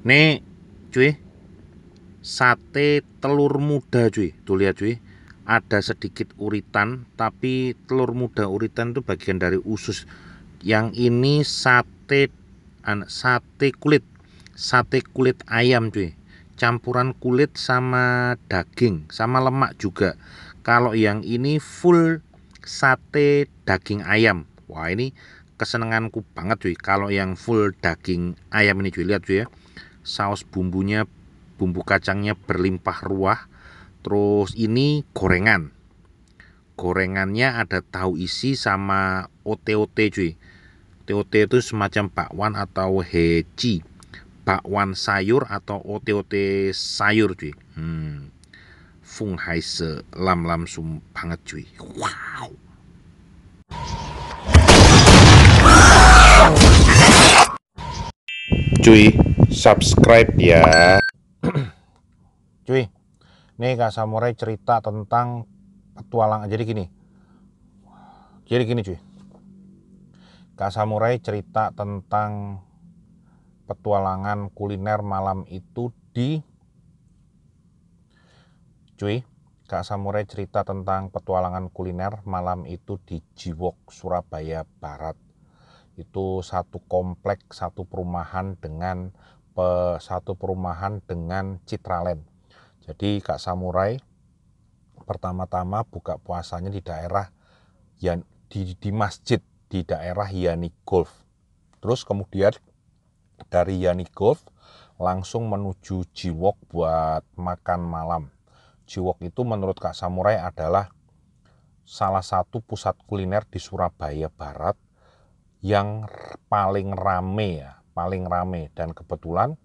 Nih, cuy, sate telur muda, cuy. Tuh lihat, cuy. Ada sedikit uritan, tapi telur muda uritan itu bagian dari usus. Yang ini sate kulit. Sate kulit ayam, cuy. Campuran kulit sama daging, sama lemak juga. Kalau yang ini full sate daging ayam. Wah, ini kesenanganku banget, cuy. Kalau yang full daging ayam ini, cuy. Lihat, cuy ya. Saus bumbunya, bumbu kacangnya berlimpah ruah. Terus ini gorengannya ada tahu isi sama ote-ote, cuy. Ote-ote itu semacam bakwan atau heci, bakwan sayur atau ote-ote sayur, cuy. Fung hai se lam lam sum banget, cuy. Wow. Cuy, subscribe ya. Cuy, nih Kak Samurai cerita tentang petualangan. Jadi gini cuy. Kak Samurai cerita tentang petualangan kuliner malam itu di Cuy, Kak Samurai cerita tentang petualangan kuliner malam itu di Jiwok, Surabaya Barat. Itu satu komplek, satu perumahan dengan Citraland. Jadi Kak Samurai pertama-tama buka puasanya di daerah di masjid di daerah Yani Golf. Terus kemudian dari Yani Golf langsung menuju Jiwok buat makan malam. Jiwok itu menurut Kak Samurai adalah salah satu pusat kuliner di Surabaya Barat yang paling rame. Dan kebetulan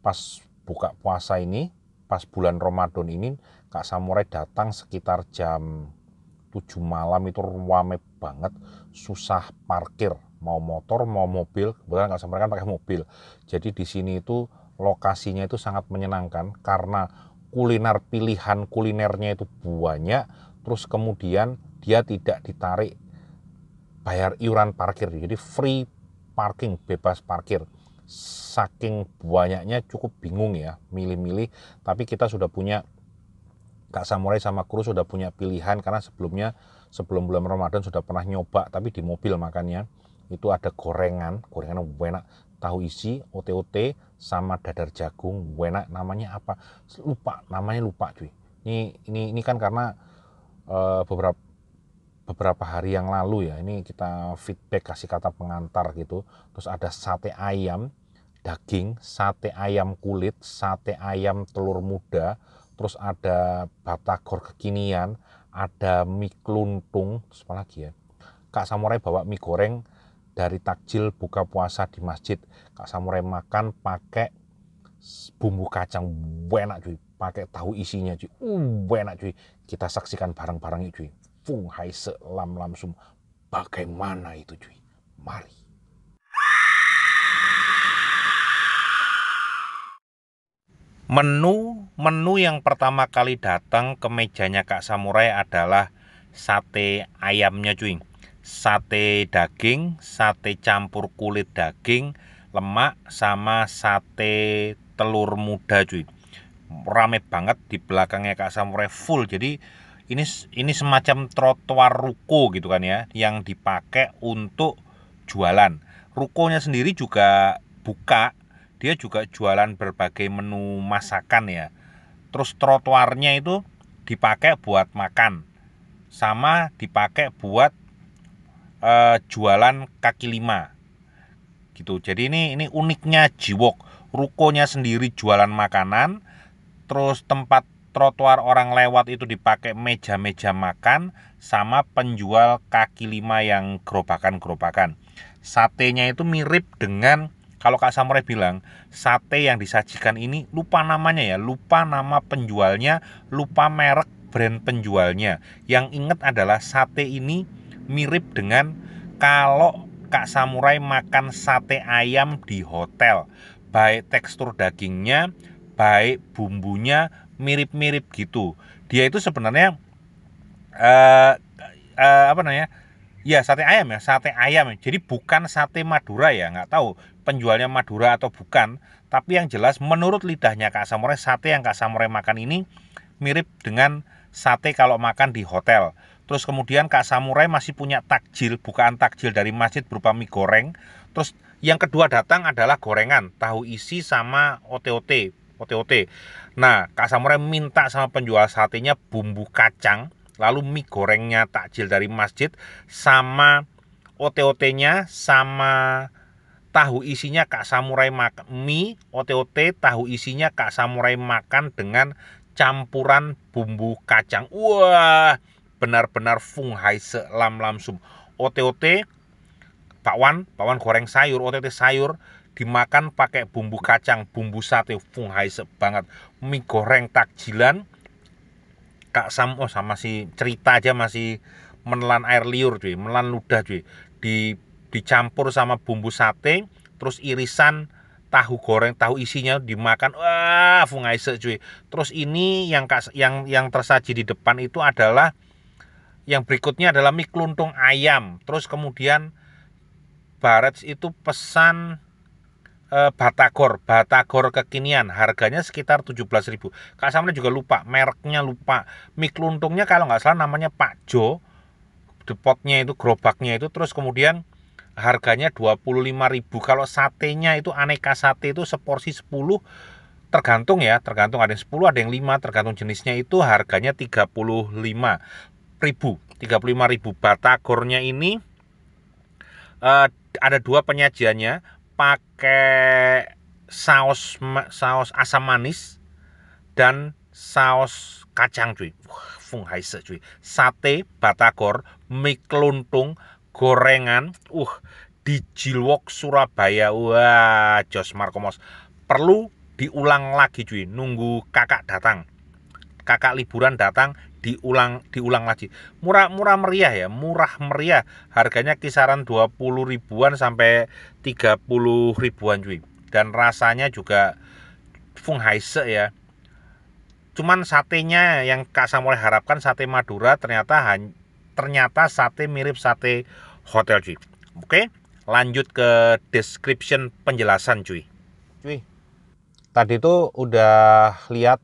pas buka puasa ini, pas bulan Ramadan ini, Kak Samurai datang sekitar jam 7 malam. Itu rame banget, susah parkir, mau motor mau mobil. Kebetulan Kak Samurai kan pakai mobil, jadi di sini itu lokasinya itu sangat menyenangkan karena pilihan kulinernya itu banyak. Terus kemudian dia tidak ditarik bayar iuran parkir, jadi free parking, bebas parkir. Saking banyaknya cukup bingung ya milih-milih, tapi kita sudah punya, Kak Samurai sama kru sudah punya pilihan karena sebelum bulan Ramadan sudah pernah nyoba, tapi di mobil makannya. Itu ada gorengan enak, tahu isi, ote-ote, sama dadar jagung, enak. Namanya apa? Lupa cuy. Ini kan karena beberapa hari yang lalu ya, ini kita feedback, kasih kata pengantar gitu. Terus ada sate ayam daging, sate ayam kulit, sate ayam telur muda, terus ada batagor kekinian, ada mie keluntung, terus apa lagi ya. Kak Samurai bawa mie goreng dari takjil buka puasa di masjid. Kak Samurai makan pakai bumbu kacang, enak cuy, pakai tahu isinya cuy, enak cuy. Kita saksikan bareng-bareng cuy. Fung hai se lam lam sum. Bagaimana itu cuy? Mari. Menu yang pertama kali datang ke mejanya Kak Samurai adalah sate ayamnya cuy. Sate daging, sate campur kulit daging, lemak, sama sate telur muda cuy. Rame banget di belakangnya Kak Samurai, full. Jadi ini semacam trotoar ruko gitu kan ya, yang dipakai untuk jualan. Rukonya sendiri juga buka, dia juga jualan berbagai menu masakan ya. Terus trotoarnya itu dipakai buat makan, sama dipakai buat jualan kaki lima gitu. Jadi ini uniknya Jiwok. Rukonya sendiri jualan makanan, terus tempat trotoar orang lewat itu dipakai meja-meja makan, sama penjual kaki lima yang gerobakan-gerobakan. Satenya itu mirip dengan, kalau Kak Samurai bilang, sate yang disajikan ini lupa namanya ya, lupa nama penjualnya, lupa merek brand penjualnya. Yang ingat adalah sate ini mirip dengan kalau Kak Samurai makan sate ayam di hotel. Baik tekstur dagingnya, baik bumbunya, mirip-mirip gitu. Dia itu sebenarnya apa namanya? Ya sate ayam ya, sate ayam. Jadi bukan sate Madura ya, nggak tahu penjualnya Madura atau bukan. Tapi yang jelas menurut lidahnya Kak Samurai, sate yang Kak Samurai makan ini mirip dengan sate kalau makan di hotel. Terus kemudian Kak Samurai masih punya takjil, bukaan takjil dari masjid berupa mie goreng. Terus yang kedua datang adalah gorengan, tahu isi sama ote-ote. Nah, Kak Samurai minta sama penjual satenya bumbu kacang, lalu mie gorengnya takjil dari masjid, sama ote-otenya, sama tahu isinya Kak Samurai makan mie, ote-ote, tahu isinya Kak Samurai makan dengan campuran bumbu kacang. Wah, benar-benar Fung Hai Se Lam Lam Sum. Ote-ote, bakwan goreng sayur, ote-ote sayur dimakan pakai bumbu kacang, bumbu sate, Fung Hai Se banget. Mie goreng takjilan, Kak Sam, oh sama si cerita aja masih menelan air liur cuy, menelan ludah cuy. Dicampur sama bumbu sate, terus irisan tahu goreng, tahu isinya dimakan, wah Fung Hai Se cuy. Terus ini yang tersaji di depan itu adalah, yang berikutnya adalah mie keluntung ayam. Terus kemudian Barets itu pesan Batagor kekinian, harganya sekitar 17.000. Kak Samurai juga lupa, mereknya lupa. Mie keluntungnya kalau nggak salah namanya Pak Jo, depotnya itu, gerobaknya itu. Terus kemudian harganya 25.000. Kalau satenya itu aneka sate itu seporsi 10, tergantung ya, tergantung ada yang 10, ada yang 5, tergantung jenisnya, itu harganya 35.000. Batagornya ini ada dua penyajiannya, pakai saus asam manis dan saus kacang cuy. Wah, Fung Hai Se cuy. Sate batagor, mie keluntung, gorengan, di Jilwok Surabaya. Wah, Jos Markomos. Perlu diulang lagi cuy, nunggu kakak datang. Kakak liburan datang, diulang lagi. Murah meriah ya, harganya kisaran 20 ribuan sampai 30 ribuan cuy. Dan rasanya juga Fung Hai Se ya. Cuman satenya yang Kak Samurai harapkan sate Madura, ternyata sate mirip sate hotel cuy. Oke, lanjut ke description penjelasan cuy. Tadi tuh udah lihat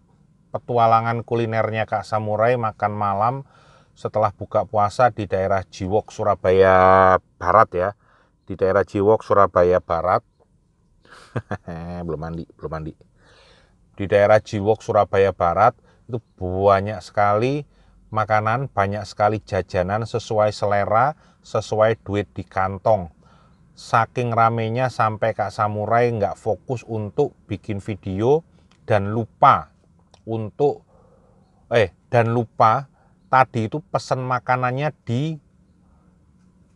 petualangan kulinernya Kak Samurai makan malam setelah buka puasa di daerah Jiwok Surabaya Barat ya. Di daerah Jiwok Surabaya Barat. belum mandi. Di daerah Jiwok Surabaya Barat itu banyak sekali makanan, banyak sekali jajanan sesuai selera, sesuai duit di kantong. Saking ramenya sampai Kak Samurai nggak fokus untuk bikin video dan lupa tadi itu pesen makanannya di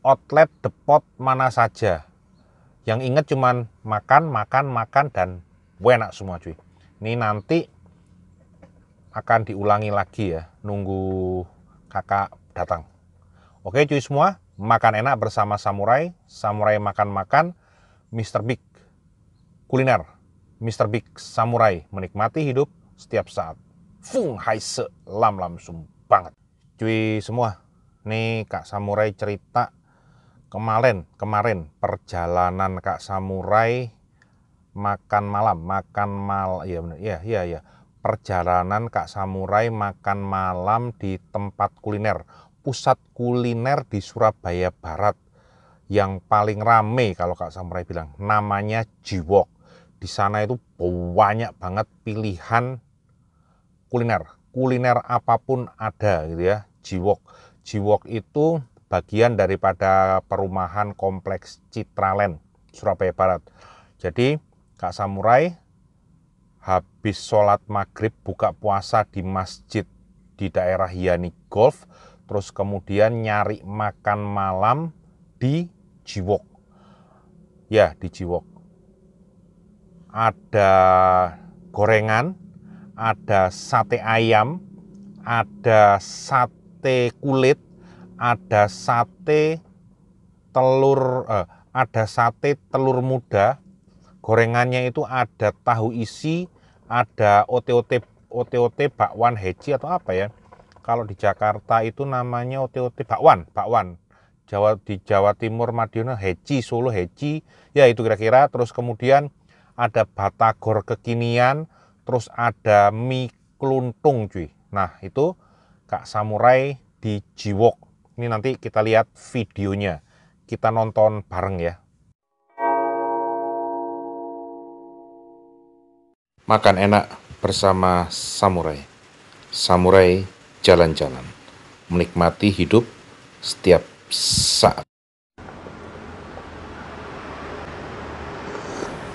outlet depot mana saja. Yang inget cuman makan dan enak semua cuy. Ini nanti akan diulangi lagi ya, nunggu kakak datang. Oke cuy semua, makan enak bersama Samurai makan, Mr. Big kuliner, Mr. Big Samurai menikmati hidup setiap saat. Fung Hai Se Lam Lam Sum banget. Cuy semua, nih Kak Samurai cerita kemarin perjalanan Kak Samurai perjalanan Kak Samurai makan malam di tempat kuliner, pusat kuliner di Surabaya Barat yang paling rame kalau Kak Samurai bilang, namanya Jiwok. Di sana itu banyak banget pilihan kuliner apapun ada gitu ya. Jiwok itu bagian daripada perumahan kompleks Citraland Surabaya Barat. Jadi Kak Samurai habis sholat maghrib buka puasa di masjid di daerah Yani Golf, terus kemudian nyari makan malam di Jiwok. Ya, di Jiwok. Ada gorengan, ada sate ayam, ada sate kulit, ada sate telur muda. Gorengannya itu ada tahu isi, ada ote-ote bakwan heci atau apa ya. Kalau di Jakarta itu namanya ote-ote bakwan. Di Jawa Timur Madiun heci, Solo heci, ya itu kira-kira. Terus kemudian ada batagor kekinian, terus ada mie kluntung cuy. Nah itu Kak Samurai di Jiwok. Ini nanti kita lihat videonya. Kita nonton bareng ya. Makan enak bersama Samurai. Samurai jalan-jalan. Menikmati hidup setiap saat.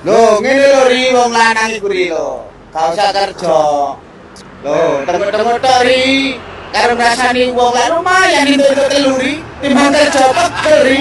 Loh, ngene lho ri wong lanang iku ri lho. Gak usah kerja. Loh, tengok-tengok tok ri. Karo ngrasani wong lan lumayan entuk telur ri. Timbang kerja pegel ri.